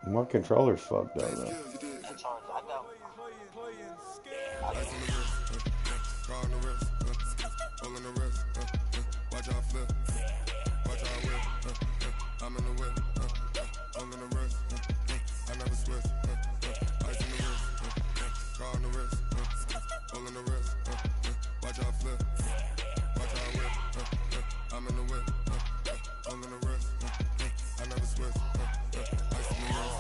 My controller's fucked up, man. Watch out flip, watch out whip, I'm in the whip, I'm in the wrist, I never switch, ice in the wrist, car on the wrist, all in the wrist, watch out flip, watch out whip, I'm in the whip, all in the wrist, I never switch, ice in the wrist,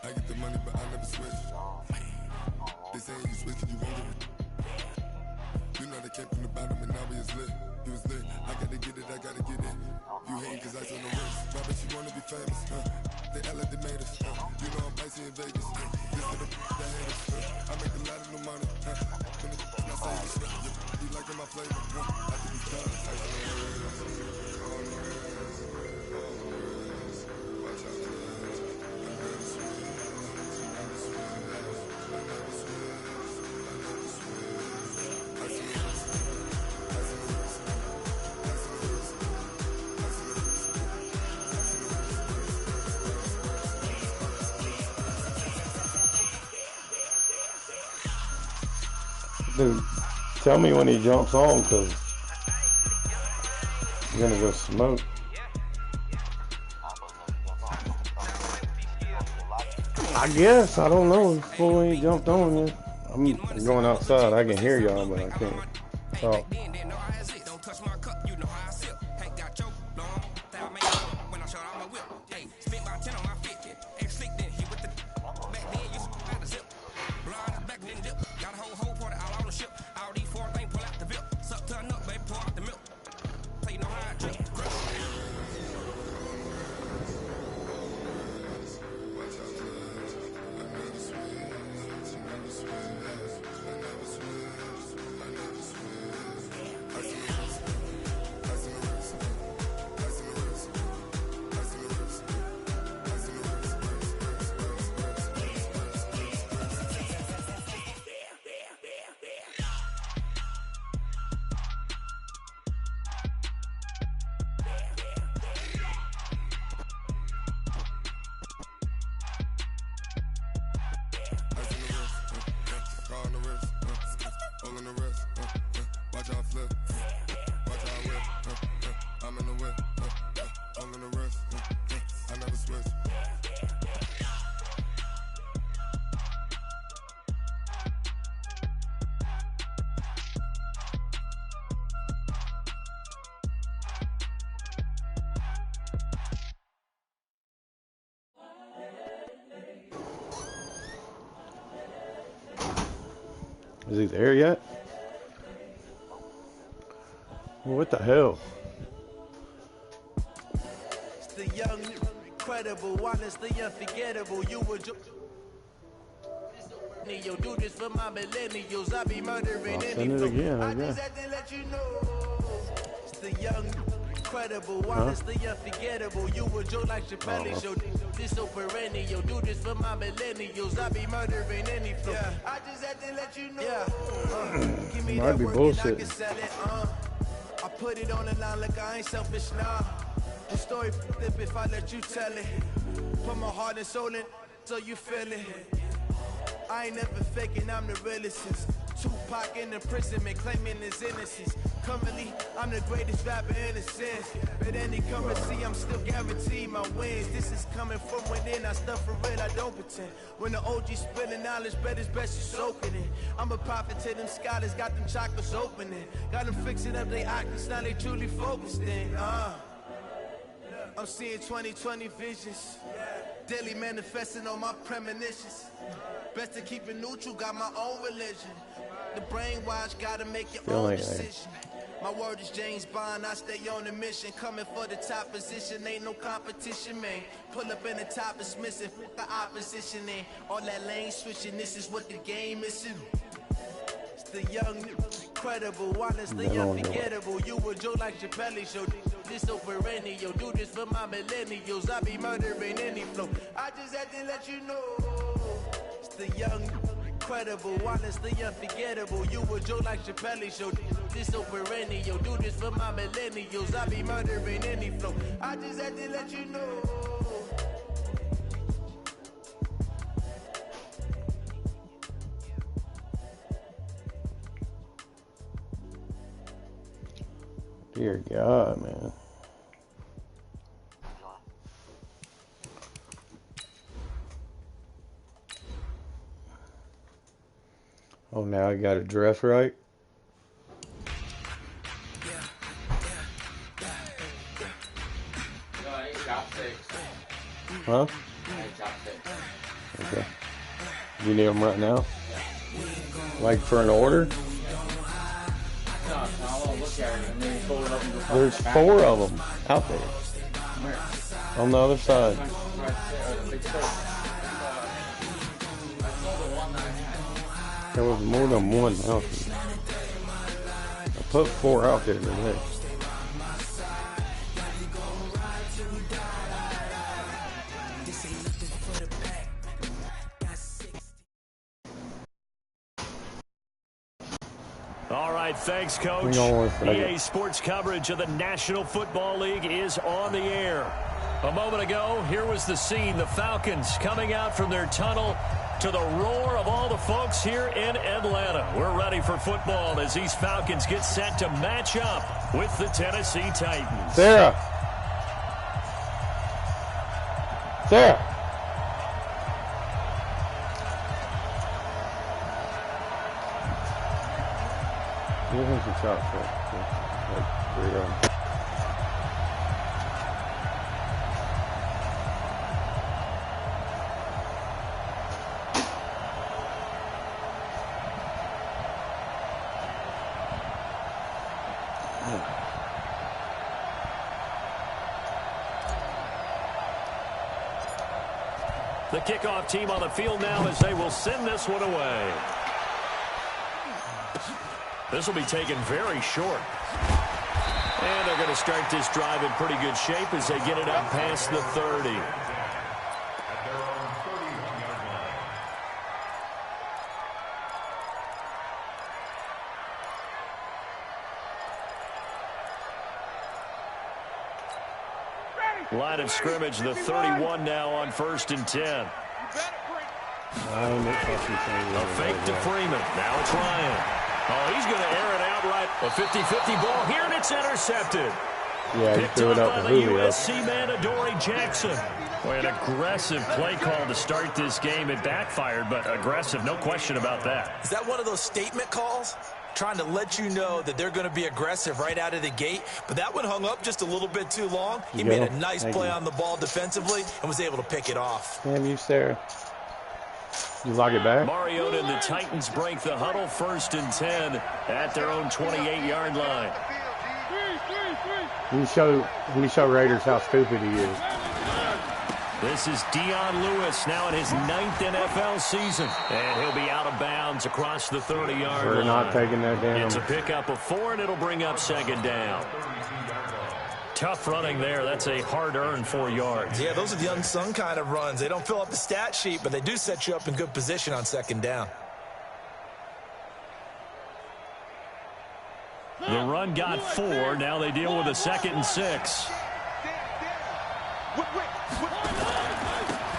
I get the money but I never switch, they say you switch and you won't get it, you know they came from the bottom and now we is lit. He was lit, I gotta get it, I gotta get it. You hating cause I on the wrist. Why bet you wanna be famous, They act like they made us, You know I'm icy in Vegas, This for the that hate us, I make a lot of new money, When the I say this, you liking my flavor, I think it's done. Ice on the wrist, on the wrist, watch out for this. I never switch, I never switch, I never switch, I never switch. Ice on the wrist. Dude, tell me when he jumps on, cause I'm gonna go smoke. I guess, I don't know. Before he jumped on yet. I'm going outside. I can hear y'all, but I can't talk. Watch out flip, watch out whip, I'm in the whip, all in the wrist, I never switch. Is he there yet? What the hell? It's the young, incredible, honestly unforgettable. You would you do this for my millennials. I be murdering Send it again, I guess. just had to let you know. It's the young, incredible, honestly unforgettable. You would joke like Chappelle show. This so perennial. Do this for my millennials. I be murdering any flow. I just had to let you know. Give me Might that be work bullshit. and I can sell it. I put it on the line like I ain't selfish now. The story flip if I let you tell it. Put my heart and soul in so you feel it. I ain't never faking, I'm the realest since Tupac in imprisonment, claiming his innocence. Currently, I'm the greatest rapper in a sense. But any currency, I'm still guaranteed my wins. This is coming from within, I stuff for real, I don't pretend. When the OG spilling knowledge, bet it's best you soaking it. I'm a prophet to them scholars, got them chakras opening. Got them fixing up their octaves, now they truly focused in. I'm seeing 2020 visions. Daily manifesting on my premonitions. Best to keep it neutral, got my own religion. The brainwash, gotta make your own decision. My word is James Bond, I stay on a mission. Coming for the top position, ain't no competition, man. Pull up in the top is missing, the opposition in. All that lane switching, this is what the game is in. It's the young, incredible, honestly unforgettable. You would joke like Chappelle show. This so perennial, do this for my millennials. I be murdering any flow. I just had to let you know. It's the young, incredible, honestly unforgettable. You would joke like Chappelle show. This so perennial, do this for my millennials. I be murdering any flow. I just had to let you know. Dear God, man. Oh, now I got it dressed right. Huh? Okay. You need them right now? Like for an order? There's 4 of them out there. On the other side. There was more than one out there. I put 4 out there today. All right, thanks, Coach. EA Sports coverage of the National Football League is on the air. A moment ago, here was the scene. The Falcons coming out from their tunnel to the roar of all the folks here in Atlanta. We're ready for football as these Falcons get set to match up with the Tennessee Titans. Sarah. Give him some shots, like 3 of them. The kickoff team on the field now as they will send this one away. This will be taken very short. And they're going to start this drive in pretty good shape as they get it up past the 30. Line of scrimmage, the 31 now on 1st and 10. A fake to Freeman. Now it's Ryan. Oh, he's going to air it out right. A 50-50 ball here, and it's intercepted. Yeah, picked up by the USC man, Adoree Jackson. Boy, an aggressive play call to start this game. It backfired, but aggressive, no question about that. Is that one of those statement calls? Trying to let you know that they're going to be aggressive right out of the gate, but that one hung up just a little bit too long. He made a nice play on the ball defensively and was able to pick it off. Damn you, Sarah. You lock it back? Mariota and the Titans break the huddle 1st and 10 at their own 28-yard line. Let me show Raiders how stupid he is. This is Dion Lewis now in his 9th NFL season. And he'll be out of bounds across the 30-yard line. We're not taking that down. It's a pickup of 4, and it'll bring up 2nd down. Tough running there. That's a hard-earned 4 yards. Yeah, those are the unsung kind of runs. They don't fill up the stat sheet, but they do set you up in good position on 2nd down. The run got 4. Now they deal with a 2nd and 6.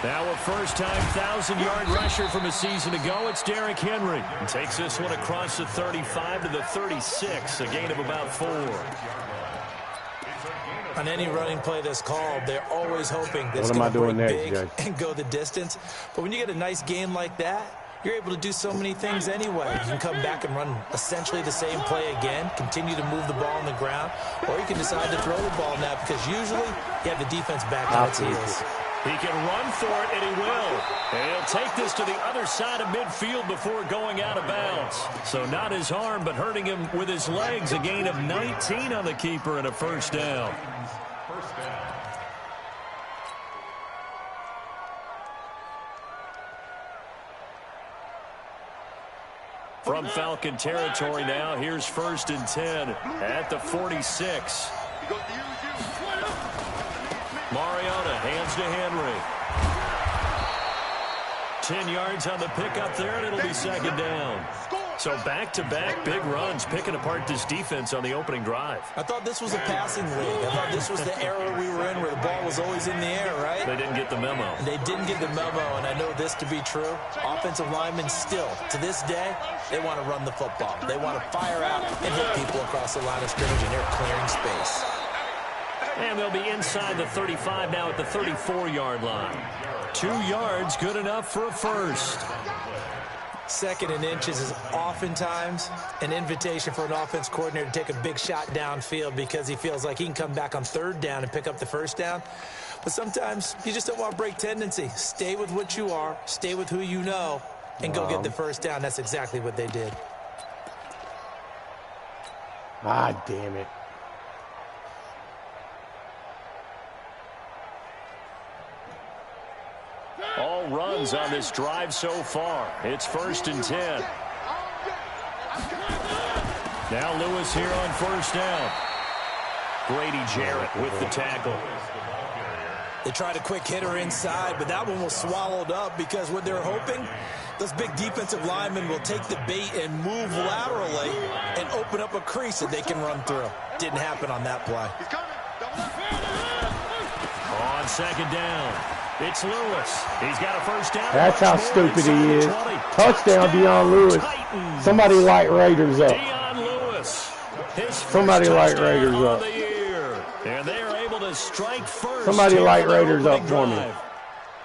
Now a first-time 1,000-yard rusher from a season ago. It's Derrick Henry. He takes this one across the 35 to the 36, a gain of about 4. On any running play that's called, they're always hoping this can break big and go the distance. But when you get a nice game like that, you're able to do so many things anyway. You can come back and run essentially the same play again, continue to move the ball on the ground, or you can decide to throw the ball now because usually you have the defense back on its heels. He can run for it, and he will. And he'll take this to the other side of midfield before going out of bounds. So not his arm, but hurting him with his legs. A gain of 19 on the keeper and a 1st down. From Falcon territory now, here's 1st and 10 at the 46. Mariota hands to Henry. 10 yards on the pickup there, and it'll be 2nd down. So back-to-back big runs, picking apart this defense on the opening drive. I thought this was a passing league. I thought this was the era we were in where the ball was always in the air, right? They didn't get the memo. They didn't get the memo, and I know this to be true. Offensive linemen still, to this day, they want to run the football. They want to fire out and hit people across the line of scrimmage, and they're clearing space. And they'll be inside the 35 now at the 34-yard line. 2 yards, good enough for a first. Second and inches is oftentimes an invitation for an offense coordinator to take a big shot downfield because he feels like he can come back on third down and pick up the first down. But sometimes you just don't want to break tendency. Stay with what you are, stay with who you know, and go get the first down. That's exactly what they did. Ah, damn it. All runs on this drive so far. It's 1st and 10. Now Lewis here on first down. Grady Jarrett with the tackle. They tried a quick hitter inside, but that one was swallowed up because what they're hoping, those big defensive linemen will take the bait and move laterally and open up a crease that they can run through. Didn't happen on that play. On second down, it's Lewis. He's got a first down. That's how stupid he is. Touchdown, Deion Lewis. Titans. Somebody light Raiders up. Deion Lewis. His Somebody light Raiders up. And they are able to strike first. Somebody light Raiders up for me.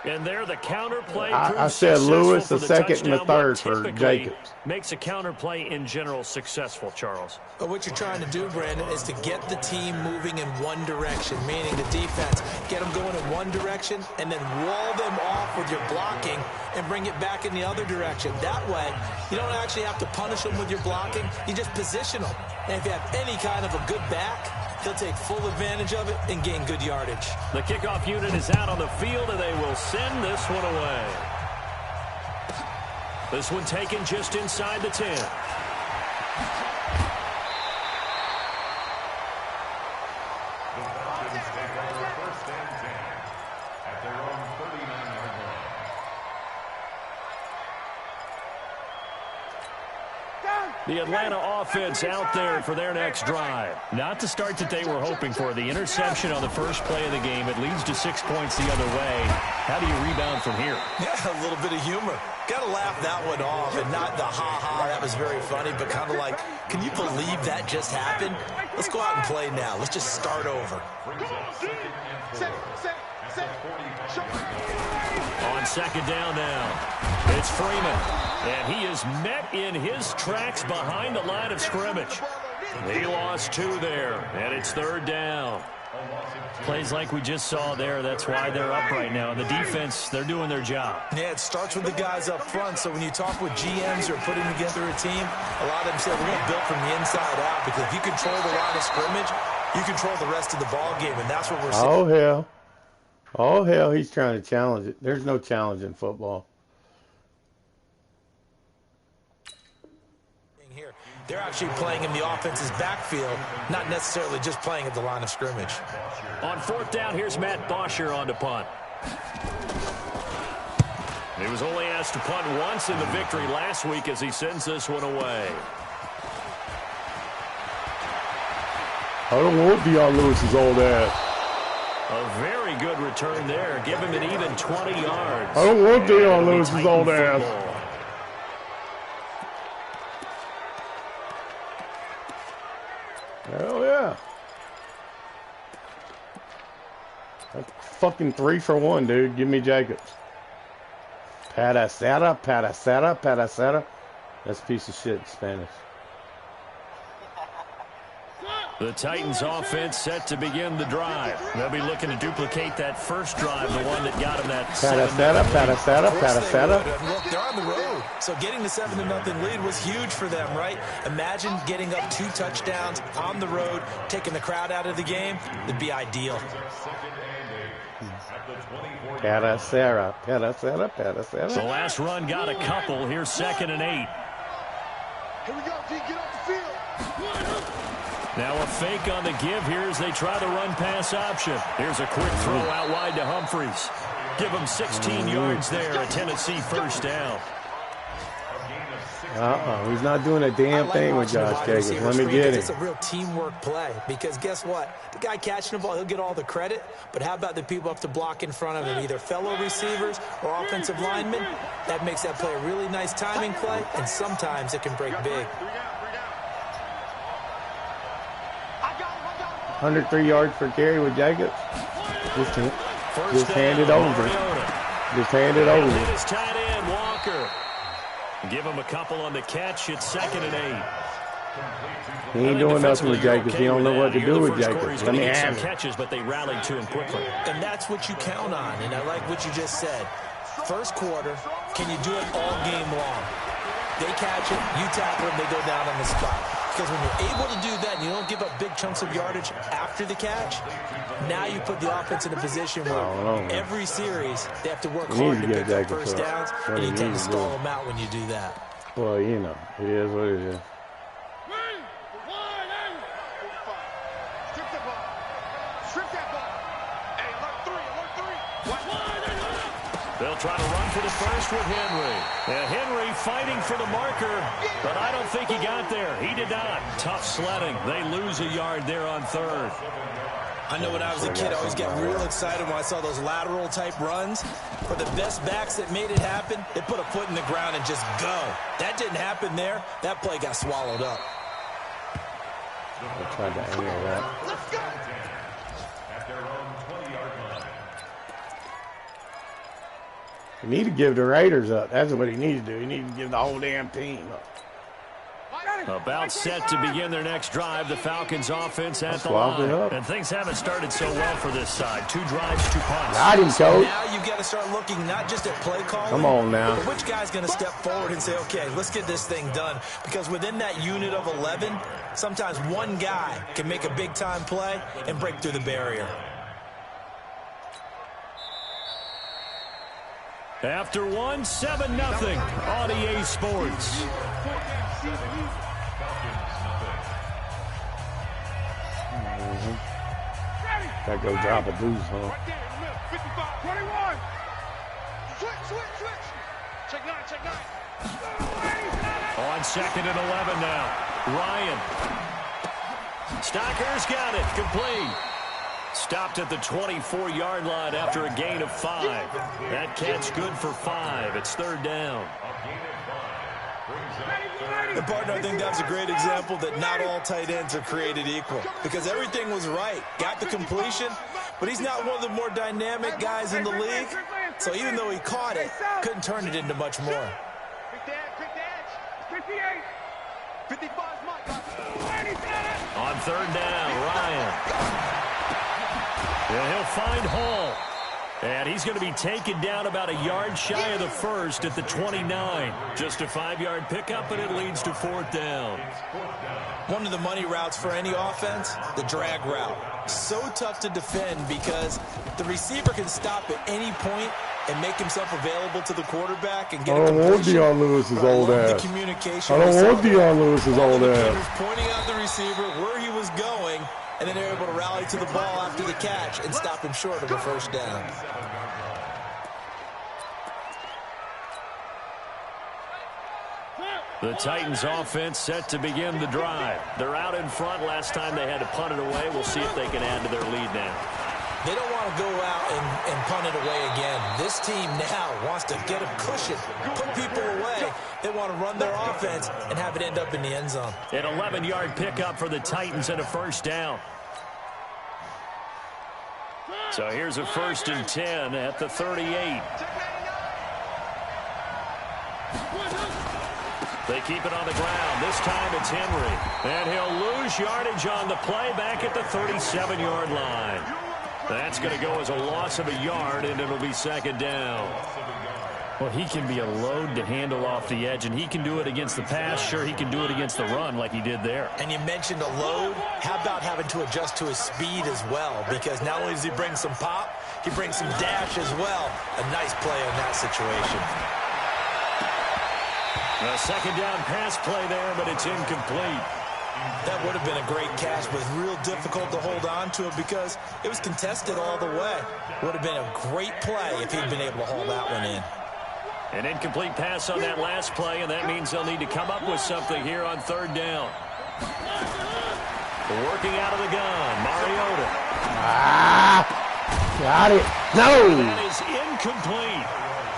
And there the counter play. I said Lewis, the second and the third for Jacobs. Makes a counter play in general successful, Charles. But what you're trying to do, Brandon, is to get the team moving in one direction, meaning the defense, get them going in one direction and then wall them off with your blocking and bring it back in the other direction. That way, you don't actually have to punish them with your blocking. You just position them. And if you have any kind of a good back, they'll take full advantage of it and gain good yardage. The kickoff unit is out on the field, and they will send this one away. This one taken just inside the 10. The Atlanta offense out there for their next drive. Not the start that they were hoping for. The interception on the first play of the game. It leads to 6 points the other way. How do you rebound from here? Yeah, a little bit of humor. Got to laugh that one off and not the ha-ha. That was very funny, but kind of like, can you believe that just happened? Let's go out and play now. Let's just start over. On second down now. It's Freeman, and he is met in his tracks behind the line of scrimmage. He lost 2 there, and it's third down. Plays like we just saw there, that's why they're up right now. And the defense, they're doing their job. Yeah, it starts with the guys up front, so when you talk with GMs who are putting together a team, a lot of them say we're going to build from the inside out, because if you control the line of scrimmage, you control the rest of the ball game, and that's what we're seeing. Oh, hell. Oh, hell, he's trying to challenge it. There's no challenge in football. They're actually playing in the offense's backfield, not necessarily just playing at the line of scrimmage. On fourth down, here's Matt Bosher on to punt. He was only asked to punt once in the victory last week as he sends this one away. I don't want Deion Lewis's old ass. A very good return there. Give him an even 20 yards. I don't want Deion Lewis's old ass. Hell yeah. That's fucking 3 for 1, dude. Give me Jacobs. Padasera, padasera, padasera. That's a piece of shit in Spanish. The Titans offense set to begin the drive. They'll be looking to duplicate that first drive, the one that got them that 7-0 lead. Look, they're on the road, so getting the 7-0 lead was huge for them, right? Imagine getting up 2 touchdowns on the road, taking the crowd out of the game. It'd be ideal. Padasera, padasera, padasera. The last run got a couple. Here's 2nd and 8. Here we go, D, get off the field. Now a fake on the give here as they try the run-pass option. Here's a quick throw out wide to Humphries. Give him 16 yards there, a Tennessee first down. He's not doing a damn thing with Josh Jacobs. Let me get it. It's a real teamwork play because guess what? The guy catching the ball, he'll get all the credit, but how about the people up to block in front of him, either fellow receivers or offensive linemen? That makes that play a really nice timing play, and sometimes it can break big. 103 yards per carry with Jacobs. Just hand it over. Just hand it over. His tight end, Walker. Give him a couple on the catch. It's 2nd and 8. He ain't doing nothing with Jacobs. He don't know what to do with Jacobs. Let me have catches, but they rallied to him quickly. And that's what you count on, and I like what you just said. First quarter, can you do it all game long? They catch it, you tackle them, they go down on the spot. Because when you're able to do that and you don't give up big chunks of yardage after the catch, now you put the offense in a position where every series they have to work hard to pick up first downs, and you tend to stall them out when you do that. Well, you know, it is what it is. They'll try to run for the first with Henry. Now Henry fighting for the marker, but I don't think he got there. He did not. Tough sledding. They lose a yard there on 3rd. I know when I was a kid, I always get real excited when I saw those lateral type runs. For the best backs that made it happen, they put a foot in the ground and just go. That didn't happen there. That play got swallowed up. I tried to angle that. Let's go. You need to give the Raiders up. That's what he needs to do. He needs to give the whole damn team up. About set to begin their next drive, the Falcons offense at the line. And things haven't started so well for this side. 2 drives, 2 punts. Got him, coach. Now you've got to start looking not just at play calling. Come on now. But which guy's going to step forward and say, okay, let's get this thing done. Because within that unit of 11, sometimes one guy can make a big-time play and break through the barrier. After 1, 7-0 on EA Sports. Gotta go drop a deuce, huh? 21. Switch. Check 9. On 2nd and 11 now. Ryan. Stocker's got it. Complete. Stopped at the 24-yard line after a gain of 5. That catch good for 5. It's 3rd down. And partner, I think that's a great example that not all tight ends are created equal. Because everything was right. Got the completion, but he's not one of the more dynamic guys in the league. So even though he caught it, couldn't turn it into much more. On 3rd down, Ryan. And he'll find Hall. And he's going to be taken down about a yard shy of the first at the 29. Just a 5-yard pickup, and it leads to 4th down. One of the money routes for any offense, the drag route. So tough to defend because the receiver can stop at any point and make himself available to the quarterback and get I don't want Deion Lewis's old ass. I don't want Deion Lewis's old ass. Pointing out the receiver where he was going, and then they're able to rally to the ball after the catch and stop him short of a first down. The Titans offense set to begin the drive. They're out in front. Last time they had to punt it away. We'll see if they can add to their lead now. They don't want to go out and punt it away again. This team now wants to get a cushion, put people away. They want to run their offense and have it end up in the end zone. An 11-yard pickup for the Titans and a first down. So here's a 1st and 10 at the 38. They keep it on the ground. This time it's Henry. And he'll lose yardage on the play back at the 37-yard line. That's going to go as a loss of a yard, and it'll be 2nd down. Well, he can be a load to handle off the edge, and he can do it against the pass. Sure, he can do it against the run like he did there. And you mentioned a load. How about having to adjust to his speed as well? Because not only does he bring some pop, he brings some dash as well. A nice play in that situation. A 2nd down pass play there, but it's incomplete. That would have been a great catch, but real difficult to hold on to it because it was contested all the way. Would have been a great play if he'd been able to hold that one in. An incomplete pass on that last play, and that means they'll need to come up with something here on third down. Working out of the gun, Mariota. Got it. No. That is incomplete.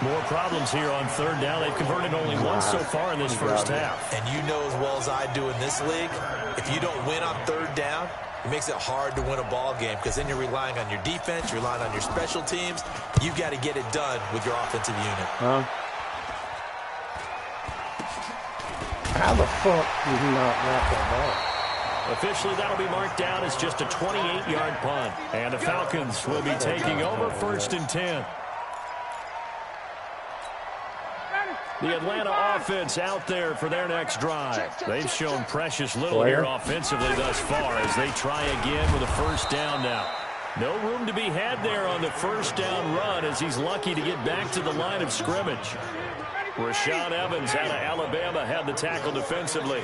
More problems here on third down. They've converted only once so far in this first half. And you know as well as I do in this league, if you don't win on third down, it makes it hard to win a ball game because then you're relying on your defense, you're relying on your special teams. You've got to get it done with your offensive unit. How the fuck did he not wrap that ball? Officially, that'll be marked down as just a 28-yard punt. And the Falcons will be taking over 1st and 10. The Atlanta offense out there for their next drive. They've shown precious little here offensively thus far as they try again with a first down now. No room to be had there on the first down run as he's lucky to get back to the line of scrimmage. Rashaan Evans out of Alabama had the tackle defensively.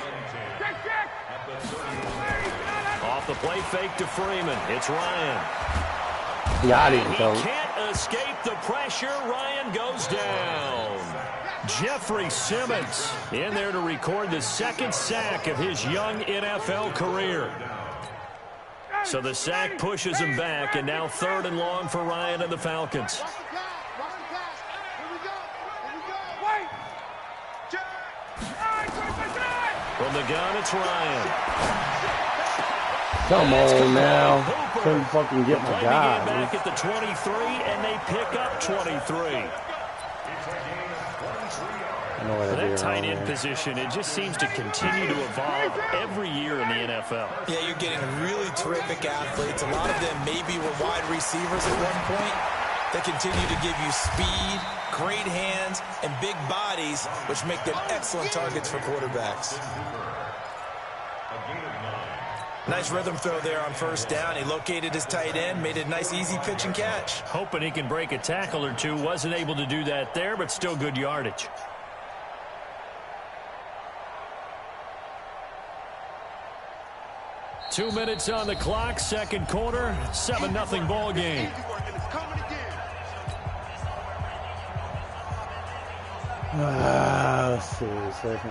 Off the play fake to Freeman. It's Ryan. Got him, He can't escape the pressure. Ryan goes down. Jeffrey Simmons in there to record the second sack of his young NFL career. So the sack pushes him back, and now 3rd and long for Ryan and the Falcons. From the gun, it's Ryan. Come on now. Couldn't fucking get my guy. Back at the 23, and they pick up 23. That tight end position, it just seems to continue to evolve every year in the NFL. Yeah, you're getting really terrific athletes. A lot of them maybe were wide receivers at one point. They continue to give you speed, great hands, and big bodies, which make them excellent targets for quarterbacks. Nice rhythm throw there on first down. He located his tight end, made a nice easy pitch and catch. Hoping he can break a tackle or two. Wasn't able to do that there, but still good yardage. Two minutes on the clock, second quarter, 7-0 ball game. Let's see, second.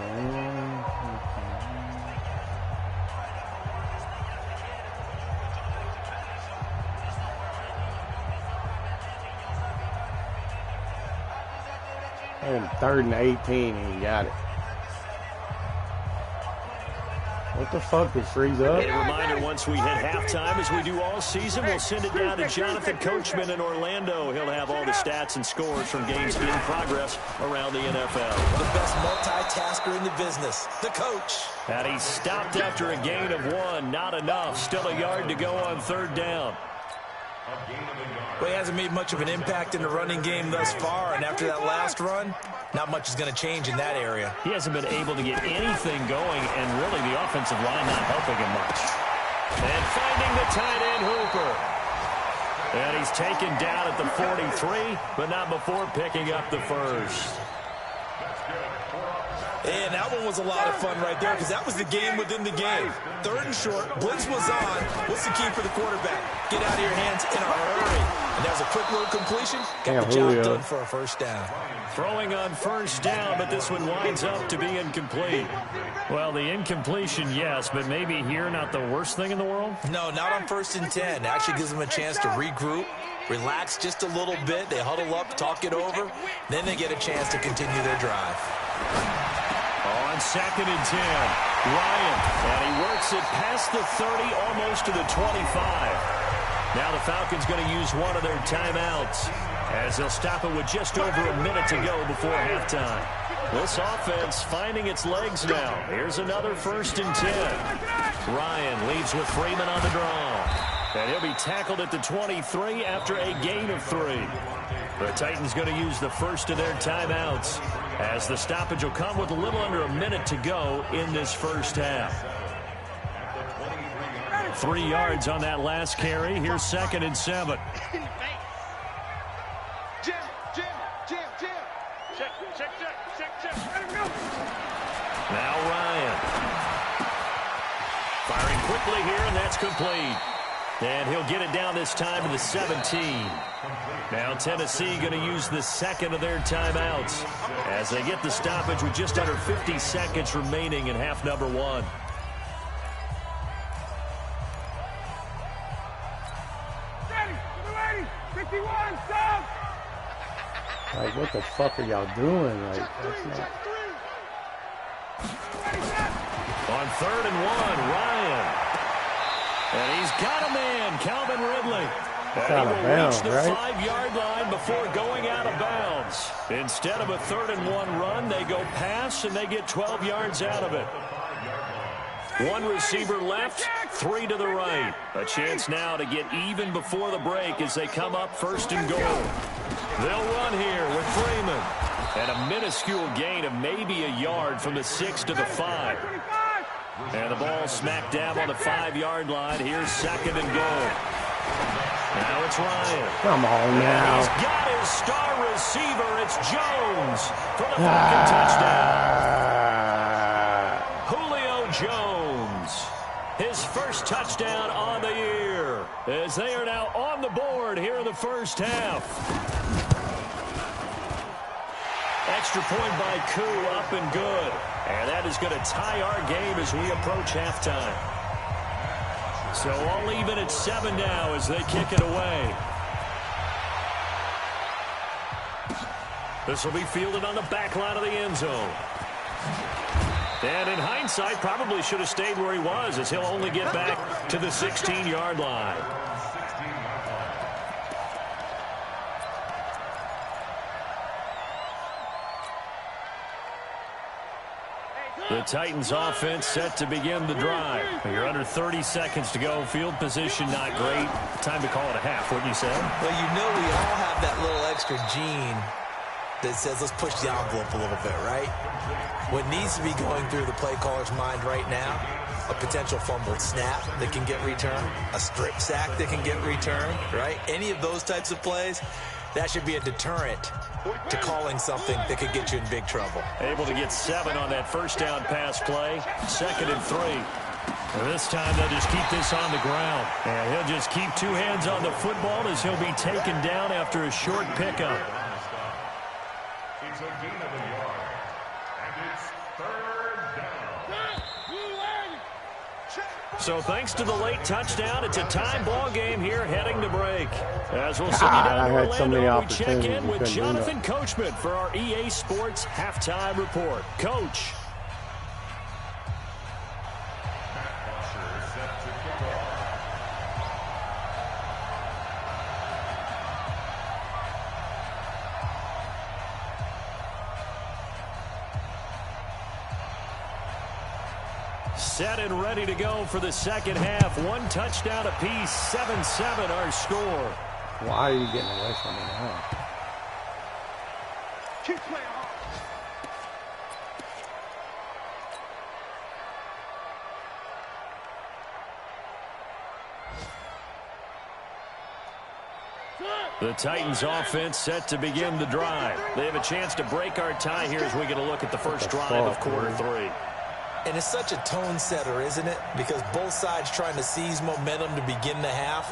And 3rd and 18, and he got it. What the fuck, did freeze up? A reminder, once we hit halftime, as we do all season, we'll send it down to Jonathan Coachman in Orlando. He'll have all the stats and scores from games in progress around the NFL. The best multitasker in the business, the coach. And he stopped after a gain of 1. Not enough. Still a yard to go on third down. Well, he hasn't made much of an impact in the running game thus far, and after that last run, not much is going to change in that area. He hasn't been able to get anything going, and really the offensive line not helping him much. And finding the tight end, Hooper. And he's taken down at the 43, but not before picking up the first. And that one was a lot of fun right there because that was the game within the game. 3rd and short, blitz was on. What's the key for the quarterback? Get out of your hands in a hurry. And that was a quick little completion. Got the job done for a first down. Throwing on first down, but this one winds up to be incomplete. Well, the incompletion, yes, but maybe here not the worst thing in the world? No, not on 1st and 10. It actually gives them a chance to regroup, relax just a little bit. They huddle up, talk it over. Then they get a chance to continue their drive. On 2nd and 10, Ryan, and he works it past the 30, almost to the 25. Now the Falcons going to use one of their timeouts as they'll stop it with just over a minute to go before halftime. This offense finding its legs now. Here's another 1st and 10. Ryan leads with Freeman on the draw. And he'll be tackled at the 23 after a gain of 3. The Titans going to use the first of their timeouts as the stoppage will come with a little under a minute to go in this first half. 3 yards on that last carry. Here's 2nd and 7. Now Ryan. Firing quickly here, and that's complete. And he'll get it down this time to the 17. Now Tennessee going to use the second of their timeouts as they get the stoppage with just under 50 seconds remaining in half number 1. Like, what the fuck are y'all doing? Like, that's not... On 3rd and 1, Ryan. And he's got a man, Calvin Ridley. And he will reach the 5-yard line before going out of bounds. Instead of a 3rd and 1 run, they go pass, and they get 12 yards out of it. 1 receiver left, 3 to the right. A chance now to get even before the break as they come up 1st and goal. They'll run here with Freeman. And a minuscule gain of maybe a yard from the 6 to the 5. And the ball smack dab on the 5-yard line. Here's 2nd and goal. Now it's Ryan. Come on now. And he's got his star receiver. It's Jones for the Falcon touchdown. Julio Jones. His first touchdown on the year as they are now on the board here in the first half. Extra point by Koo, up and good. And that is going to tie our game as we approach halftime. So all even at 7 now as they kick it away. This will be fielded on the back line of the end zone. And in hindsight, probably should have stayed where he was as he'll only get back to the 16-yard line. The Titans offense set to begin the drive. You're under 30 seconds to go. Field position not great. Time to call it a half, wouldn't you say? Well, you know we all have that little extra gene that says let's push the envelope a little bit, right? What needs to be going through the play caller's mind right now, a potential fumbled snap that can get returned, a strip sack that can get returned, right? Any of those types of plays, that should be a deterrent to calling something that could get you in big trouble. Able to get 7 on that first down pass play. 2nd and 3. And this time they'll just keep this on the ground. And he'll just keep 2 hands on the football as he'll be taken down after a short pickup. It's a gain of a yard. And it's 3rd down. So thanks to the late touchdown, it's a time ball game here heading to break. As we'll send you down to Orlando, we check in with Jonathan Coachman for our EA Sports Halftime Report. Coach. Set and ready to go for the second half. 1 touchdown apiece, 7-7 our score. Why are you getting away from me now? Keep playing hard. The Titans offense set to begin the drive. They have a chance to break our tie here as we get a look at the first drive of quarter 3. And it's such a tone setter, isn't it? Because both sides trying to seize momentum to begin the half.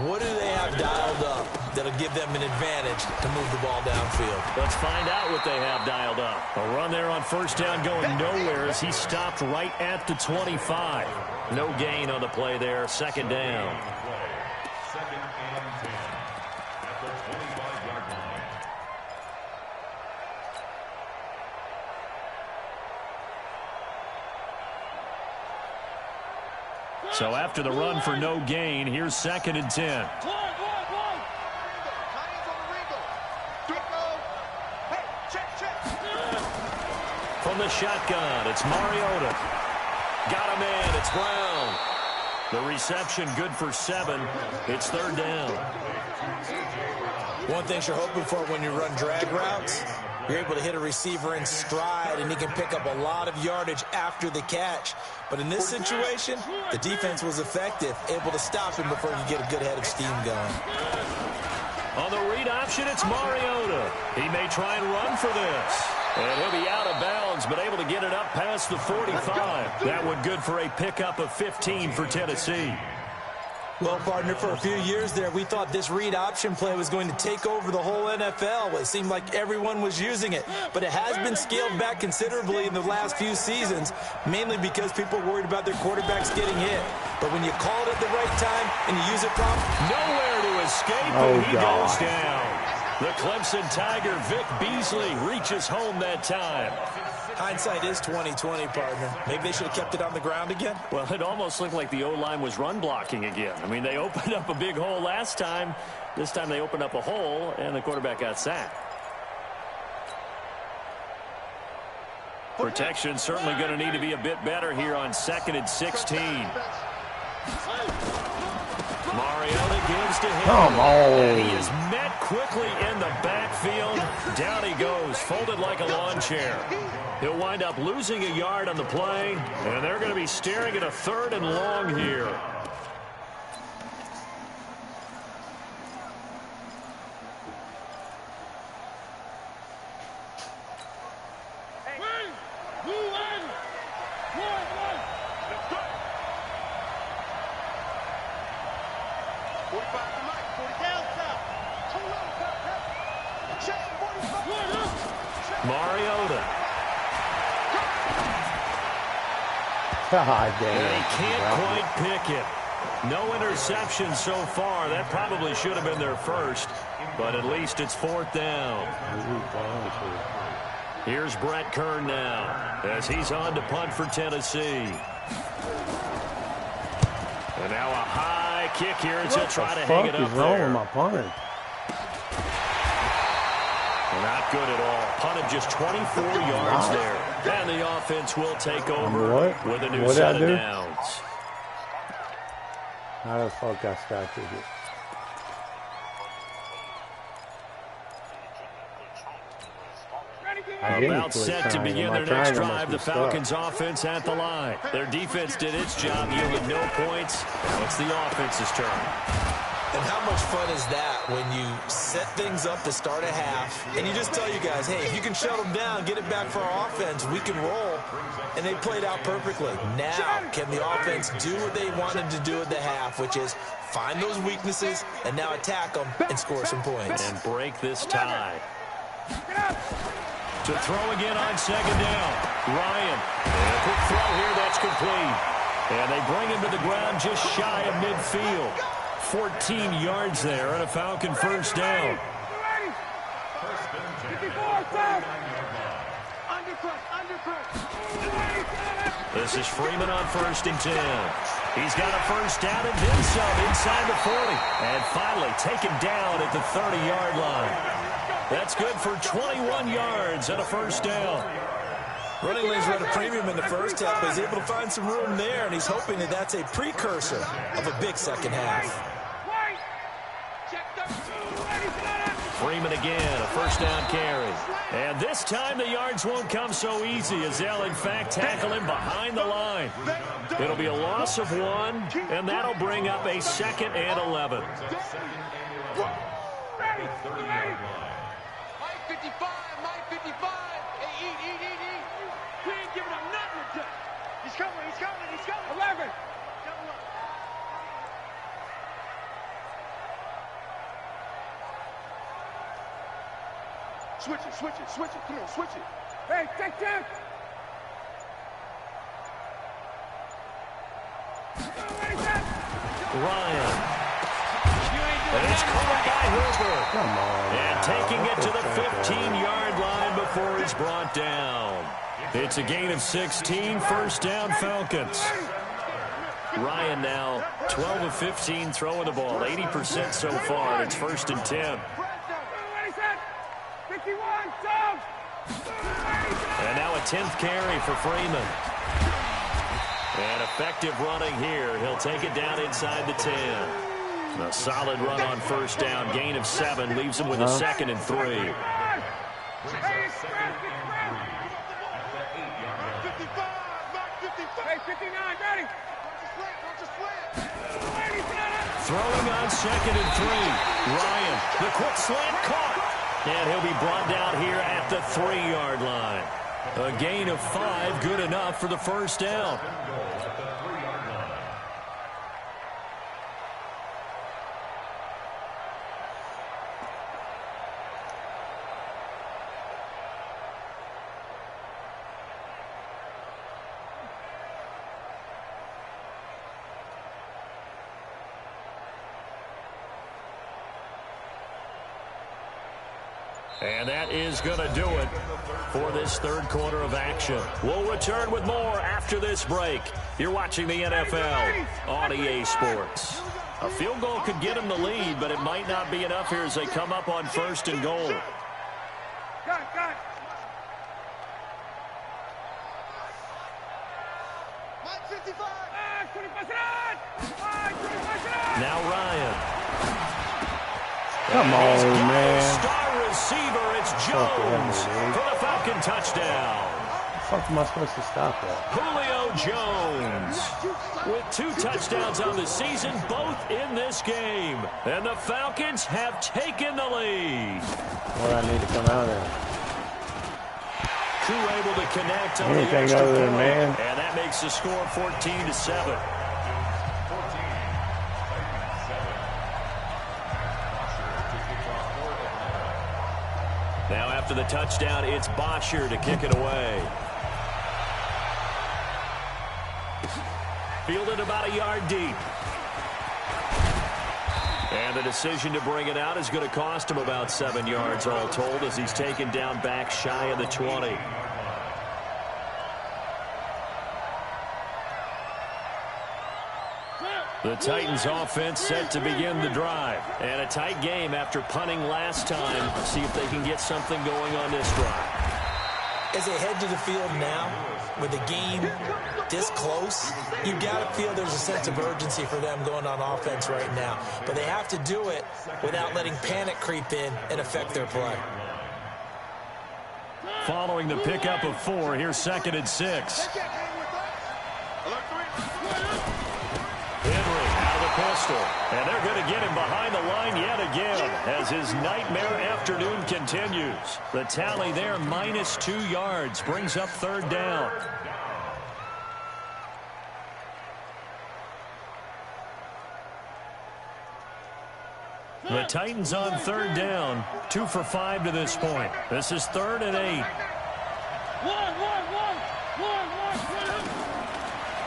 What do they have dialed up that'll give them an advantage to move the ball downfield? Let's find out what they have dialed up. A run there on first down going nowhere as he stopped right at the 25. No gain on the play there. 2nd down. 2nd and 10 at the 25-yard line. So after the run for no gain, here's 2nd and 10. From the shotgun, it's Mariota. Got a man, it's Brown. The reception good for 7. It's 3rd down. One thing you're hoping for when you run drag routes, you're able to hit a receiver in stride, and he can pick up a lot of yardage after the catch. But in this situation, the defense was effective, able to stop him before you get a good head of steam going. On the read option, it's Mariota. He may try and run for this. And he'll be out of bounds, but able to get it up past the 45. That one good for a pickup of 15 for Tennessee. Well, partner, for a few years there, we thought this read option play was going to take over the whole NFL. It seemed like everyone was using it, but it has been scaled back considerably in the last few seasons, mainly because people are worried about their quarterbacks getting hit. But when you call it at the right time and you use it properly, nowhere to escape, and he goes down. The Clemson Tiger, Vic Beasley, reaches home that time. Hindsight is 20/20, partner. Maybe they should have kept it on the ground again. Well, it almost looked like the O-line was run blocking again. I mean, they opened up a big hole last time. This time they opened up a hole, and the quarterback got sacked. Protection certainly going to need to be a bit better here on 2nd and 16. Mariota gives to him. Come on. And he is met quickly in the backfield. Down he goes, folded like a lawn chair. He'll wind up losing a yard on the play, and they're going to be staring at a 3rd and long here. Mariota. God damn. And he can't quite pick it. No interception so far. That probably should have been their first, but at least it's 4th down. Here's Brett Kern now as he's on to punt for Tennessee. And now a high kick here as he'll try to hang it up there. With my punter? Not good at all. Punted just 24 yards there. And the offense will take over with a new set of downs. How the fuck I started it? About set to begin their next drive, the Falcons offense at the line. Their defense did its job, yielded no points. Now it's the offense's turn. And how much fun is that when you set things up to start a half and you just tell you guys, hey, if you can shut them down, get it back for our offense, we can roll. And they played out perfectly. Now, can the offense do what they wanted to do at the half, which is find those weaknesses and now attack them and score some points. And break this tie. To throw again on 2nd down. Ryan. And a quick throw here, that's complete. And they bring him to the ground just shy of midfield. 14 yards there and a Falcon 1st down. This is Freeman on 1st and 10. He's got a 1st down and then some inside the 40. And finally taken down at the 30-yard line. That's good for 21 yards and a 1st down. Running lanes run a premium in the first half, but he's able to find some room there, and he's hoping that that's a precursor of a big second half. Freeman again, a 1st down carry. And this time the yards won't come so easy as they'll, in fact, tackle him behind the line. It'll be a loss of 1, and that'll bring up a 2nd and 11. Mike 55, Mike 55. Hey, eat. We ain't giving him nothing to do. He's coming. 11. Switch it. Come on, switch it. Hey, take that. Ryan. And it's caught by Hooper. Come on. And taking it to the 15-yard line before he's brought down. It's a gain of 16, 1st down Falcons. Ryan now 12 of 15 throwing the ball, 80% so far. It's 1st and 10. And now a 10th carry for Freeman. And effective running here. He'll take it down inside the 10. A solid run on 1st down. Gain of 7 leaves him with a 2nd and 3. Hey, 59, ready. Throwing on 2nd and 3. Ryan, the quick slant caught. And he'll be brought down here at the 3-yard line. A gain of 5, good enough for the 1st down. And that is going to do it for this third quarter of action. We'll return with more after this break. You're watching the NFL on EA Sports. A field goal could get them the lead, but it might not be enough here as they come up on 1st and goal. Now Ryan. Come on, man. Star receiver, it's Jones for the Falcon touchdown. How the fuck am I supposed to stop that? Julio Jones with 2 touchdowns on the season, both in this game. And the Falcons have taken the lead. What I need to come out of? Crew able to connect on Anything the extra other than point, man. and that makes the score 14-7. Now after the touchdown, it's Bosher to kick it away. Fielded about a yard deep. And the decision to bring it out is going to cost him about 7 yards all told as he's taken down back shy of the 20. The Titans offense set to begin the drive. And a tight game after punting last time. See if they can get something going on this drive. As they head to the field now, with the game this close, you've got to feel there's a sense of urgency for them going on offense right now. But they have to do it without letting panic creep in and affect their play. Following the pickup of 4, here's 2nd and 6. Henry out of the pistol. And they're going to get him behind the line yet again as his nightmare afternoon continues. The tally there, -2 yards, brings up 3rd down. The Titans on 3rd down, 2 for 5 to this point. This is 3rd and 8.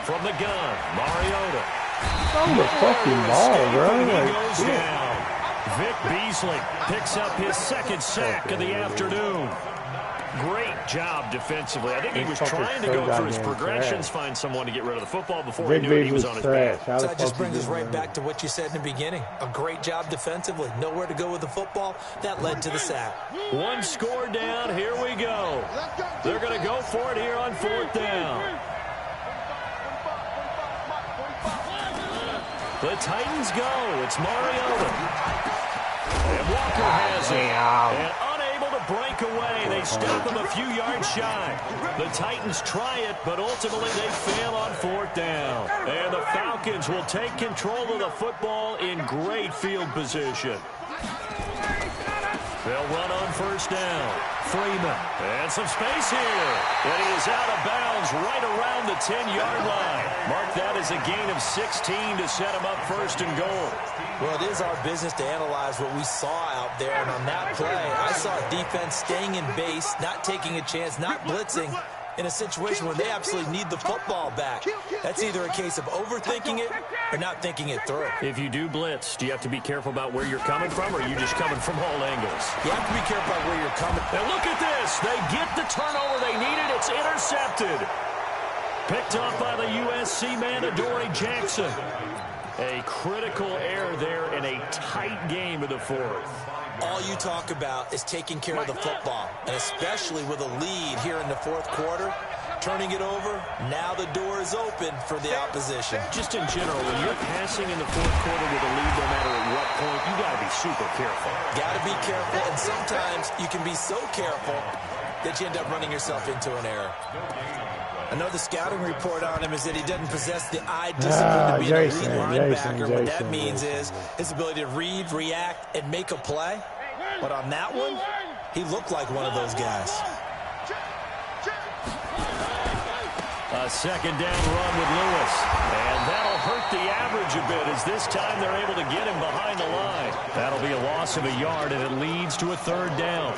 From the gun, Mariota. Oh, the fucking ball, bro. He goes down. Vic Beasley picks up his 2nd sack of the afternoon. Great job defensively. I think he was trying to go through his progressions, find someone to get rid of the football before he knew it, he was on his back. So that just brings us right back to what you said in the beginning. A great job defensively. Nowhere to go with the football. That led to the sack. 1 score down. Here we go. They're going to go for it here on 4th down. The Titans go. It's Mariota. And Walker has it. And unable to break away. They stop him a few yards shy. The Titans try it, but ultimately they fail on 4th down. And the Falcons will take control of the football in great field position. They'll run on 1st down. Freeman. And some space here. And he is out of bounds right around the 10-yard line. Mark that as a gain of 16 to set him up 1st and goal. Well, it is our business to analyze what we saw out there. And on that play, I saw defense staying in base, not taking a chance, not blitzing, in a situation where they absolutely need the football back. That's either a case of overthinking it or not thinking it through. If you do blitz, do you have to be careful about where you're coming from, or are you just coming from all angles? You have to be careful about where you're coming from. And look at this. They get the turnover they needed. It's intercepted. Picked off by the USC man, Adoree Jackson. A critical error there in a tight game of the 4th. All you talk about is taking care of the football, and especially with a lead here in the 4th quarter, turning it over, now the door is open for the opposition. Just in general, when you're passing in the 4th quarter with a lead, no matter at what point, you got to be super careful. Got to be careful, and sometimes you can be so careful that you end up running yourself into an error. I know the scouting report on him is that he doesn't possess the eye discipline to be an elite linebacker. What that means is his ability to read, react, and make a play. But on that one, he looked like one of those guys. A 2nd down run with Lewis. And that'll hurt the average a bit as this time they're able to get him behind the line. That'll be a loss of a yard, and it leads to a 3rd down.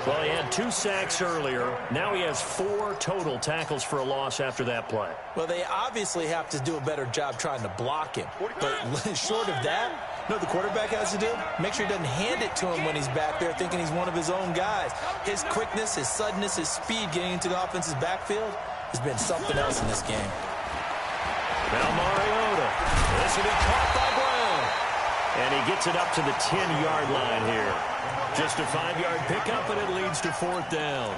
Well, he had 2 sacks earlier. Now he has 4 total tackles for a loss after that play. Well, they obviously have to do a better job trying to block him. But short of that, You know what the quarterback has to do? Make sure he doesn't hand it to him when he's back there thinking he's one of his own guys. His quickness, his suddenness, his speed getting into the offense's backfield has been something else in this game. Now Mariota. This will be caught by Brown. And he gets it up to the 10-yard line here. Just a 5-yard pickup, and it leads to 4th down.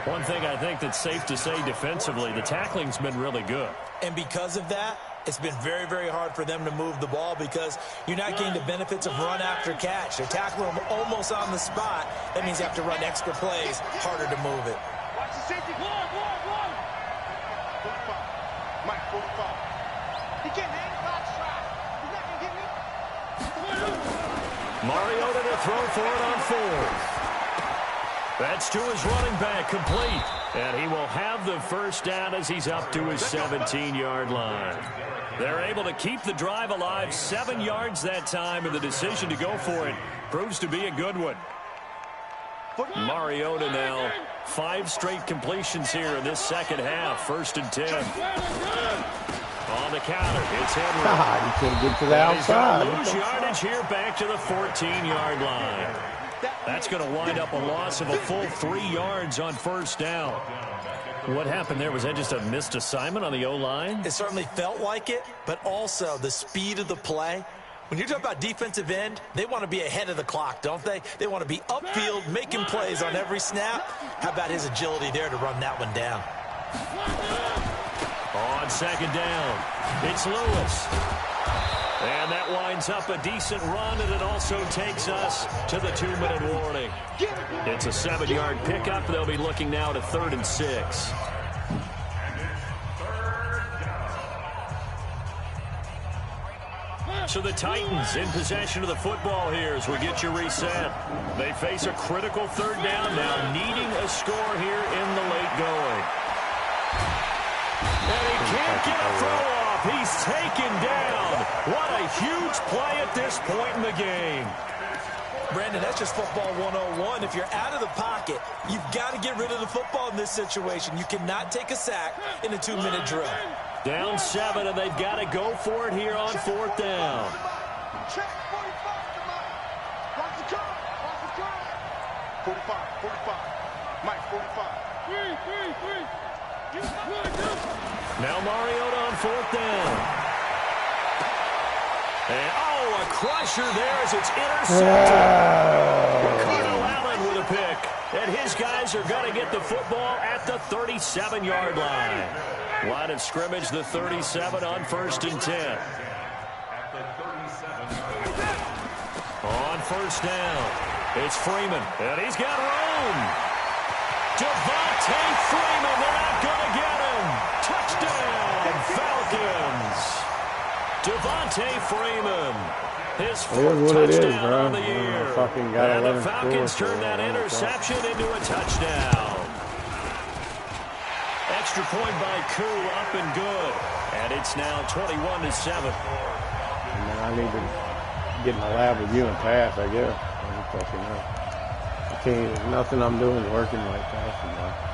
One thing I think that's safe to say defensively, the tackling's been really good. And because of that, it's been very, very hard for them to move the ball because you're not getting the benefits of run after catch. They're tackling them almost on the spot. That means you have to run extra plays, harder to move it. Watch the safety. One. 45. Mike, 45. He can't hang box shot. He's not going to get me. Mariota to throw for it on 4th. That's to his running back, complete. And he will have the first down as he's up to his 17-yard line. They're able to keep the drive alive, 7 yards that time, and the decision to go for it proves to be a good one. Mariota now, 5 straight completions here in this second half, 1st and 10. On the counter, it's Henry. God, you can't get to the outside. Lose yardage here back to the 14-yard line. That's going to wind up a loss of a full 3 yards on 1st down. What happened there? Was that just a missed assignment on the O-line? It certainly felt like it, but also the speed of the play. When you're talking about defensive end, they want to be ahead of the clock, don't they? They want to be upfield, making plays on every snap. How about his agility there to run that one down? On 2nd down, it's Lewis. And that winds up a decent run, and it also takes us to the 2-minute warning. It's a 7-yard pickup. They'll be looking now to 3rd and 6. So the Titans in possession of the football here as we get you reset. They face a critical 3rd down now, needing a score here in the late going. And he can't get a throw off. He's taken down. What a huge play at this point in the game. Brandon, that's just football 101. If you're out of the pocket, you've got to get rid of the football in this situation. You cannot take a sack in a 2-minute drill. Down 7, and they've got to go for it here on 4th down. Check 45. Watch the curve. 45. Mike, 45. 3. Now Mariota on 4th down. And, a crusher there as it's intercepted. Ricardo Allen with a pick. And his guys are going to get the football at the 37-yard line. Line of scrimmage, the 37 on 1st and 10. On 1st down, it's Freeman. And he's got room. Devontae Freeman, they're not going to get him. Touchdown, Falcons. Devontae Freeman, his 4th touchdown on the year. And the Falcons turn that interception into a touchdown. Extra point by Koo, up and good. And it's now 21-7. I need to get in the lab with you and pass, I guess. I can't, nothing I'm doing is working like passing now.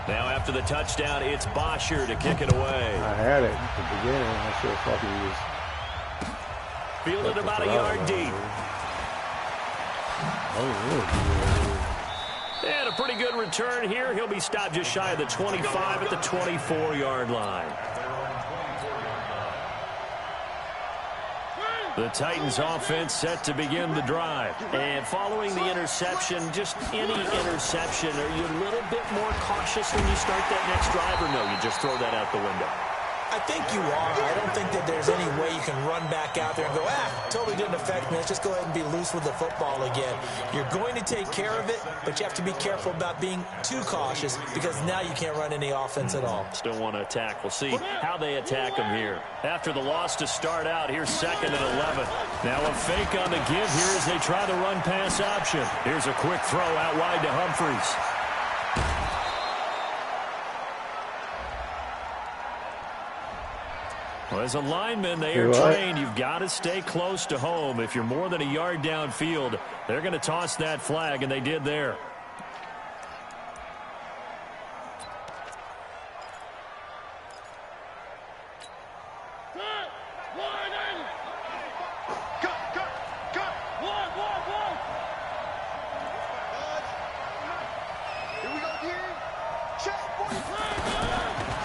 Now after the touchdown, it's Bosher to kick it away. I had it at the beginning. I should have fucking used. Fielded about a yard deep. And a pretty good return here. He'll be stopped just shy of the 25 at the 24-yard line. The Titans offense set to begin the drive. And following the interception, just any interception, are you a little bit more cautious when you start that next drive, or no, you just throw that out the window? I think you are. I don't think that there's any way you can run back out there and go, totally didn't affect me. Let's just go ahead and be loose with the football again. You're going to take care of it, but you have to be careful about being too cautious because now you can't run any offense at all. Still want to attack. We'll see how they attack them here. After the loss to start out, here's 2nd and 11. Now a fake on the give here as they try the run-pass option. Here's a quick throw out wide to Humphries. Well, as a lineman, they are trained. You've got to stay close to home. If you're more than a yard downfield, they're going to toss that flag, and they did there.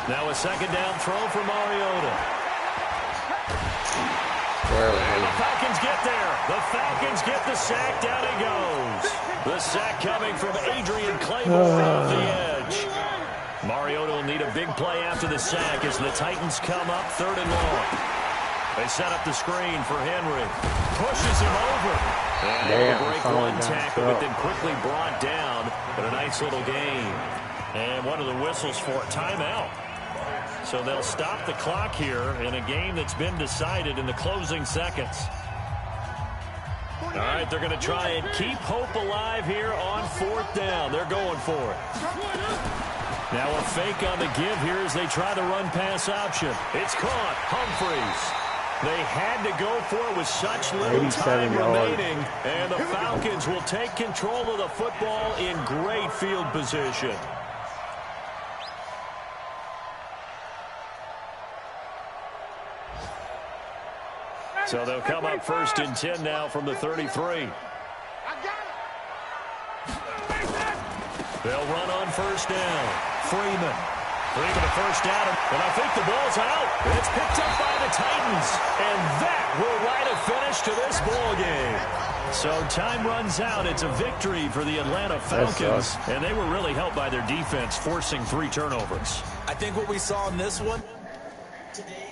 Now a second down throw for Mariota. And the Falcons get there. The Falcons get the sack. Down he goes. The sack coming from Adrian Claymore off the edge. Mariota will need a big play after the sack as the Titans come up 3rd and long. They set up the screen for Henry. Pushes him over. And they'll break one tackle, but then quickly brought down. But a nice little gain. And what are the whistles for? Timeout. So they'll stop the clock here in a game that's been decided in the closing seconds. All right, they're going to try and keep hope alive here on 4th down. They're going for it. Now a fake on the give here as they try the run-pass option. It's caught. Humphreys. They had to go for it with such little time remaining. And the Falcons will take control of the football in great field position. So they'll come up 1st and 10 now from the 33. They'll run on 1st down. Freeman a 1st down, and I think the ball's out. It's picked up by the Titans, and that will write a finish to this ball game. So time runs out. It's a victory for the Atlanta Falcons, and they were really helped by their defense, forcing 3 turnovers. I think what we saw in this one today